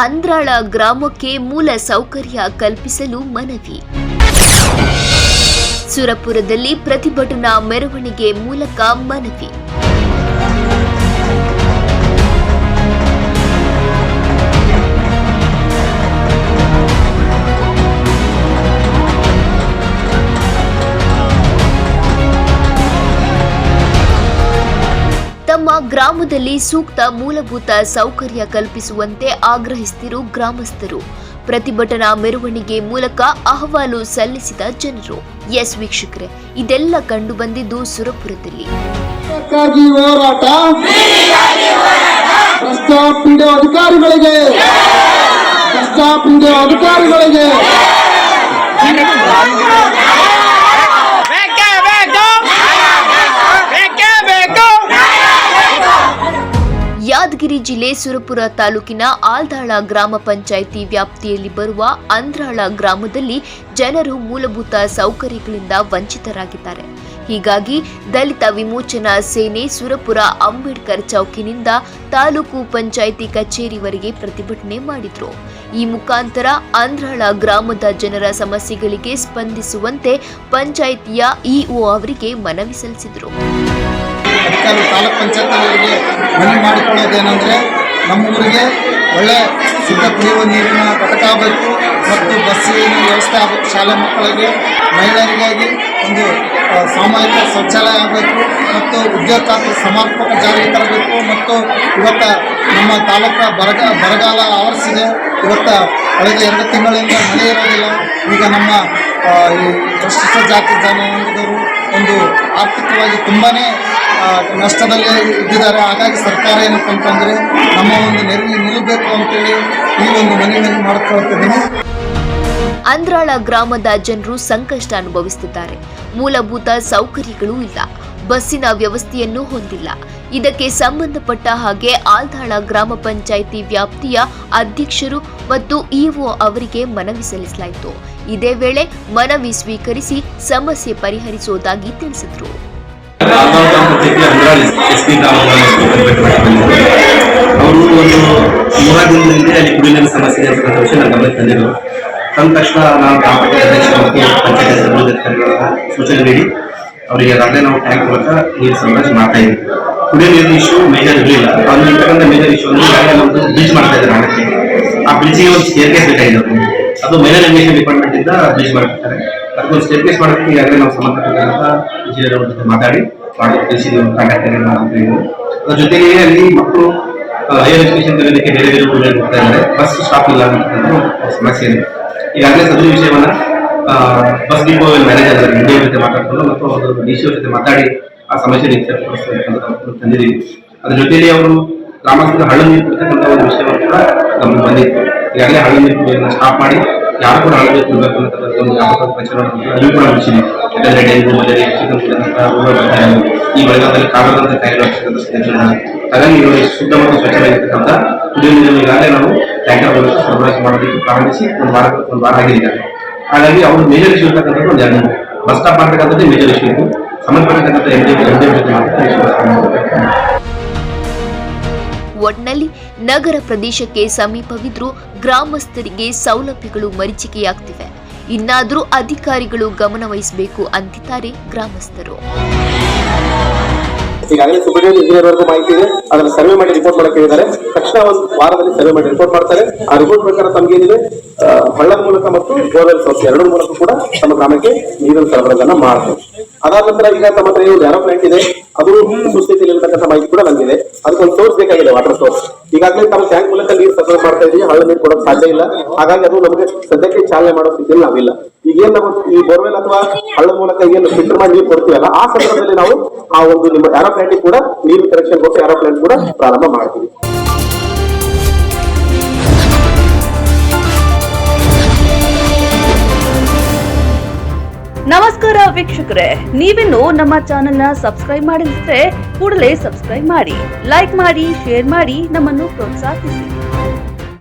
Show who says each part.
Speaker 1: ಅಂದ್ರಾಳ ಗ್ರಾಮಕ್ಕೆ ಮೂಲ ಸೌಕರ್ಯ ಕಲ್ಪಿಸಲು ಮನವಿ. ಸುರಪುರದಲ್ಲಿ ಪ್ರತಿಭಟನಾ ಮೆರವಣಿಗೆ ಮೂಲಕ ಮನವಿ. ತಮ್ಮ ಗ್ರಾಮದಲ್ಲಿ ಸೂಕ್ತ ಮೂಲಭೂತ ಸೌಕರ್ಯ ಕಲ್ಪಿಸುವಂತೆ ಆಗ್ರಹಿಸಿದರು ಗ್ರಾಮಸ್ಥರು. ಪ್ರತಿಭಟನಾ ಮೆರವಣಿಗೆ ಮೂಲಕ ಅಹವಾಲು ಸಲ್ಲಿಸಿದ ಜನರು. ಎಸ್ ವೀಕ್ಷಕರೇ, ಇದೆಲ್ಲ ಕಂಡು ಬಂದಿದ್ದು ಸುರಪುರದಲ್ಲಿ. ಯಾದಗಿರಿ ಜಿಲ್ಲೆ ಸುರಪುರ ತಾಲೂಕಿನ ಆಲ್ದಾಳ ಗ್ರಾಮ ಪಂಚಾಯಿತಿ ವ್ಯಾಪ್ತಿಯಲ್ಲಿ ಬರುವ ಅಂದ್ರಾಳ ಗ್ರಾಮದಲ್ಲಿ ಜನರು ಮೂಲಭೂತ ಸೌಕರ್ಯಗಳಿಂದ ವಂಚಿತರಾಗಿದ್ದಾರೆ. ಹೀಗಾಗಿ ದಲಿತ ವಿಮೋಚನಾ ಸೇನೆ ಸುರಪುರ ಅಂಬೇಡ್ಕರ್ ಚೌಕಿನಿಂದ ತಾಲೂಕು ಪಂಚಾಯಿತಿ ಕಚೇರಿವರೆಗೆ ಪ್ರತಿಭಟನೆ ಮಾಡಿದ್ರು. ಈ ಮುಖಾಂತರ ಅಂದ್ರಾಳ ಗ್ರಾಮದ ಜನರ ಸಮಸ್ಯೆಗಳಿಗೆ ಸ್ಪಂದಿಸುವಂತೆ ಪಂಚಾಯಿತಿಯ ಇಒ ಅವರಿಗೆ ಮನವಿ ಸಲ್ಲಿಸಿದರು.
Speaker 2: ತಾಲೂಕ್ ಪಂಚಾಯತ್ಗಳಿಗೆ ಮನವಿ ಮಾಡಿಕೊಳ್ಳೋದೇನೆಂದರೆ, ನಮ್ಮೂರಿಗೆ ಒಳ್ಳೆ ಶುದ್ಧ ಕುಡಿಯುವ ನೀರಿನ ಘಟಕ ಆಗಬೇಕು ಮತ್ತು ಬಸ್ಸಿನ ವ್ಯವಸ್ಥೆ ಆಗಬೇಕು. ಶಾಲೆ ಮಕ್ಕಳಿಗೆ, ಮಹಿಳೆಯರಿಗಾಗಿ ಒಂದು ಸಾಮೂಹಿಕ ಶೌಚಾಲಯ ಆಗಬೇಕು ಮತ್ತು ಉದ್ಯೋಗ ಖಾತ್ರಿ ಸಮರ್ಪಕ ಜಾರಿಗೆ ತರಬೇಕು. ಮತ್ತು ಇವತ್ತು ನಮ್ಮ ತಾಲೂಕು ಬರಗಾಲ ಆವರಿಸಿದೆ. ಇವತ್ತು ಕಳೆದ 2 ತಿಂಗಳಿಂದ ಮಳೆ ಇರೋದಿಲ್ಲ. ಈಗ ನಮ್ಮ ಈ ಪರಿಶಿಷ್ಟ ಜಾತಿ ಜನಾಂಗದವರು ಒಂದು ಆರ್ಥಿಕವಾಗಿ ತುಂಬಾ ನಷ್ಟದಲ್ಲಿ ಇದ್ದಿದ್ದಾರೆ. ಹಾಗಾಗಿ ಸರ್ಕಾರ ಏನಪ್ಪ ಅಂತಂದರೆ ನಮ್ಮ ಒಂದು ನೆರವಿಗೆ ನಿಲ್ಲಬೇಕು ಅಂತೇಳಿ ಈ ಒಂದು ಮನವಿ ಮಾಡಿಕೊಳ್ತಿದ್ದೀನಿ.
Speaker 1: ಅಂದ್ರಾಳ ಗ್ರಾಮದ ಜನರು ಸಂಕಷ್ಟ ಅನುಭವಿಸುತ್ತಿದ್ದಾರೆ. ಮೂಲಭೂತ ಸೌಕರ್ಯಗಳೂ ಇಲ್ಲ, ಬಸ್ಸಿನ ವ್ಯವಸ್ಥೆಯನ್ನು ಹೊಂದಿಲ್ಲ. ಇದಕ್ಕೆ ಸಂಬಂಧಪಟ್ಟ ಹಾಗೆ ಆಲ್ದಾಳ ಗ್ರಾಮ ಪಂಚಾಯಿತಿ ವ್ಯಾಪ್ತಿಯ ಅಧ್ಯಕ್ಷರು ಮತ್ತು ಇಒ ಅವರಿಗೆ ಮನವಿ ಸಲ್ಲಿಸಲಾಯಿತು. ಇದೇ ವೇಳೆ ಮನವಿ ಸ್ವೀಕರಿಸಿ ಸಮಸ್ಯೆ ಪರಿಹರಿಸುವುದಾಗಿ ತಿಳಿಸಿದರು.
Speaker 3: ಅವರು ಒಂದು 3 ದಿನದಿಂದ ಅಲ್ಲಿ ಕುಡಿಯುವ ನೀರಿನ ಸಮಸ್ಯೆ ಇರತಕ್ಕಂಥ ವಿಷಯ ನನ್ನ ಗಮನಕ್ಕೆ ತಂದಿದ್ರು. ತಂದ ತಕ್ಷಣ ನಾವು ಗ್ರಾಮ ಪಂಚಾಯತ್ ಅಧ್ಯಕ್ಷ ಮತ್ತು ಪಂಚಾಯತ್ ಅಧಿಕಾರಿಗಳ ಸೂಚನೆ ನೀಡಿ ಅವರಿಗೆ ಅದರಲ್ಲೇ ನಾವು ಟ್ಯಾಂಕ್ ಮೂಲಕ ನೀರು ಸರಬರಾಜು ಮಾಡ್ತಾ ಇದ್ದೀವಿ. ಕುಡಿಯೋ ನೀರಿನ ಇಶ್ಯೂ ಮೇಜರ್ ಇರಲಿಲ್ಲ. ಅಲ್ಲಿ ಇರ್ತಕ್ಕಂಥ ಮೇಜರ್ ಇಶ್ಯೂ ಅಂದರೆ ಈಗಾಗಲೇ ನಮ್ಮದು ಬ್ರಿಡ್ಜ್ ಮಾಡ್ತಾ ಇದ್ದಾರೆ ಹಣಕ್ಕೆ. ಆ ಬ್ರಿಡ್ಜಿಗೆ ಒಂದು ಸ್ಟೇರ್ಕೇಸ್ ಬೇಕಾಗಿದೆ. ಅದು ಮೈನರ್ ಇರಿಗೇಷನ್ ಡಿಪಾರ್ಟ್ಮೆಂಟ್ ಇಂದ ಬ್ರಿಡ್ಜ್ ಮಾಡ್ತಿರ್ತಾರೆ. ಅದಕ್ಕೊಂದು ಸ್ಟೇರ್ಕೇಸ್ ಮಾಡೋದಕ್ಕೆ ಈಗಾಗಲೇ ನಾವು ಸಂಬಂಧಪಟ್ಟಂತಹ ಇಂಜಿನಿಯರ್ ಅವರ ಜೊತೆ ಮಾತಾಡಿ ತಿಳಿಸಿದ್ದೀವಿ. ಕಾಂಟ್ಯಾಕ್ಟ್ ಅಂತ ಹೇಳಿದ್ರು. ಅದ್ರ ಜೊತೆಗೆ ಅಲ್ಲಿ ಮಕ್ಕಳು ಹೈಯರ್ ಎಜುಕೇಶನ್ ಕಲಿಯೋದಕ್ಕೆ ಬೇರೆ ಬೇರೆ ಊರಲ್ಲಿ ಹೋಗ್ತಾ ಇದ್ದಾರೆ. ಬಸ್ ಸ್ಟಾಪ್ ಇಲ್ಲ ಅಂತಕ್ಕಂಥ ಸಮಸ್ಯೆ ಇದೆ. ಈಗಾಗಲೇ ಸದರಿ ವಿಷಯವನ್ನು ಬಸ್ ಡಿಪೋ ಮ್ಯಾನೇಜರ್ ಇಂಡಿಯಾ ಜೊತೆ ಮಾತಾಡ್ಕೊಂಡು ಮತ್ತು ಅವರು ಡಿ ಸಿ ಜೊತೆ ಮಾತಾಡಿ ಆ ಸಮಸ್ಯೆ ತಂದಿದ್ದೀವಿ. ಅದ್ರ ಜೊತೆಯಲ್ಲಿ ಅವರು ಗ್ರಾಮಸ್ಥರ ಹಳ್ಳ ನೀರು ಕೊಡ್ತಕ್ಕಂಥ ಒಂದು ವಿಷಯವನ್ನು ಕೂಡ ನಮ್ಗೆ ಬಂದಿತ್ತು. ಈಗಾಗಲೇ ಹಳ್ಳ ನೀರು ಸ್ಟಾಪ್ ಮಾಡಿ ಯಾರು ಕೂಡ ಹಳ್ಳ ನೀರು ಕೊಡಬೇಕು ಅನ್ನತಕ್ಕಂಥ ಒಂದು ವ್ಯಾಪಕ ಪ್ರಚಾರ ಅದು ಕೂಡ ಮುಗಿಸಿದೆ. ಯಾಕಂದರೆ ಡೆಂಗು, ಮಲೇರಿಯಾ, ಚಿಕನ್ ಈ ಮಳೆಗಾಲದಲ್ಲಿ ಕಾರಣದಂತ ಕಾಯಿಲೆ. ಹಾಗಾಗಿ ಇವರು ಶುದ್ಧ ಮತ್ತು ಸ್ವಚ್ಛವಾಗಿರ್ತಕ್ಕಂಥ ಕುಡಿಯುವ ನೀರನ್ನು ಈಗಾಗಲೇ ನಾವು ಟ್ಯಾಂಕರ್ ಮೂಲಕ ಸರಬರಾಜು ಮಾಡೋದಕ್ಕೆ ಪ್ರಾರಂಭಿಸಿ ಒಂದು ವಾರ ಆಗಿದೆ. ಹಾಗಾಗಿ ಅವರು ಮೇಜರ್ ಇಶ್ಯೂ ಇರ್ತಕ್ಕಂಥದ್ದು ಒಂದು 2 ಬಸ್ ಸ್ಟಾಪ್ ಮಾಡ್ತಕ್ಕಂಥದ್ದು ಮೇಜರ್ ಇಶ್ಯೂ ಇತ್ತು. ಸಂಬಂಧಪಟ್ಟಂತ
Speaker 1: ಒಟ್ನಲ್ಲಿ ನಗರ ಪ್ರದೇಶಕ್ಕೆ ಸಮೀಪವಿದ್ರೂ ಗ್ರಾಮಸ್ಥರಿಗೆ ಸೌಲಭ್ಯಗಳು ಮರೀಚಿಕೆಯಾಗ್ತಿವೆ. ಇನ್ನಾದರೂ ಅಧಿಕಾರಿಗಳು ಗಮನ ವಹಿಸಬೇಕು ಅಂತಿದ್ದಾರೆ ಗ್ರಾಮಸ್ಥರು.
Speaker 4: ಈಗಾಗಲೇ ಸುಬ್ರಹ್ಮಣ್ಯ ಇಂಜಿನಿಯರ್ ವರೆಗೂ ಮಾಹಿತಿ ಇದೆ. ಅದನ್ನು ಸರ್ವೆ ಮಾಡಿ ರಿಪೋರ್ಟ್ ಮಾಡಕ್ಕೆ ಹೇಳಿದ್ದಾರೆ. ತಕ್ಷಣ ಒಂದು ವಾರದಲ್ಲಿ ಸರ್ವೆ ಮಾಡಿ ರಿಪೋರ್ಟ್ ಮಾಡ್ತಾರೆ. ಆ ರಿಪೋರ್ಟ್ ಪ್ರಕಾರ ತಮಗೇನಿದೆ ಹಳ್ಳದ ಮೂಲಕ ಮತ್ತು ಬೋರ್ವೆಲ್ ಸೋರ್ಸ್ 2 ಮೂಲಕ ಕೂಡ ತಮ್ಮ ಗ್ರಾಮಕ್ಕೆ ನೀರಿನ ಸರಬರಾಜನ್ನ ಮಾಡ್ತಾರೆ. ಅದಾದ ನಂತರ ಈಗ ತಮ್ಮ ಹತ್ರ ಒಂದು ಡ್ಯಾರೋ ಪ್ಲಾಂಟ್ ಇದೆ. ಅದು ಸುಸ್ಥಿತಿಯಲ್ಲಿ ಇರತಕ್ಕಂಥ ಮಾಹಿತಿ ಕೂಡ ನಮಗಿದೆ. ಅದಕ್ಕೊಂದು ಸೋರ್ಸ್ ಬೇಕಾಗಿದೆ, ವಾಟರ್ ಸೋರ್ಸ್. ಈಗಾಗಲೇ ತಮ್ಮ ಟ್ಯಾಂಕ್ ಮೂಲಕ ನೀರು ಸರಬರಾಜು ಮಾಡ್ತಾ ಇದೀವಿ. ಹಳ್ಳ ನೀರು ಕೊಡೋಕೆ ಸಾಧ್ಯ ಇಲ್ಲ. ಹಾಗಾಗಿ ಅದು ನಮಗೆ ಸದ್ಯಕ್ಕೆ ಚಾಲನೆ ಮಾಡೋ ಸ್ಥಿತಿಯಲ್ಲಿ ನಾವಿಲ್ಲ. ಈಗೇನು ನಾವು ಈ ಬೋರ್ವೆಲ್ ಅಥವಾ ಹಳ್ಳದ ಮೂಲಕ ಏನು ಫಿಲ್ಟರ್ ಮಾಡಿ ನೀರು ಕೊಡ್ತೀವಲ್ಲ, ಆ ಸಂದರ್ಭದಲ್ಲಿ ನಾವು ಆ ಒಂದು ನಿಮ್ಮ ಡ್ಯಾರೋ ಪ್ಲಾಂಟ್ ಕೂಡ ನೀರು ಕನೆಕ್ಷನ್ ಕೊಟ್ಟು ಡ್ಯಾರೋ ಪ್ಲಾಂಟ್ ಕೂಡ ಪ್ರಾರಂಭ ಮಾಡ್ತೀವಿ.
Speaker 5: ನಮಸ್ಕಾರ ವೀಕ್ಷಕರೇ, ನೀವಿನ್ನು ನಮ್ಮ ಚಾನೆಲ್ನ ಸಬ್ಸ್ಕ್ರೈಬ್ ಮಾಡಿದ್ರೆ ಕೂಡಲೇ ಸಬ್ಸ್ಕ್ರೈಬ್ ಮಾಡಿ, ಲೈಕ್ ಮಾಡಿ, ಶೇರ್ ಮಾಡಿ, ನಮ್ಮನ್ನು ಪ್ರೋತ್ಸಾಹಿಸಿ.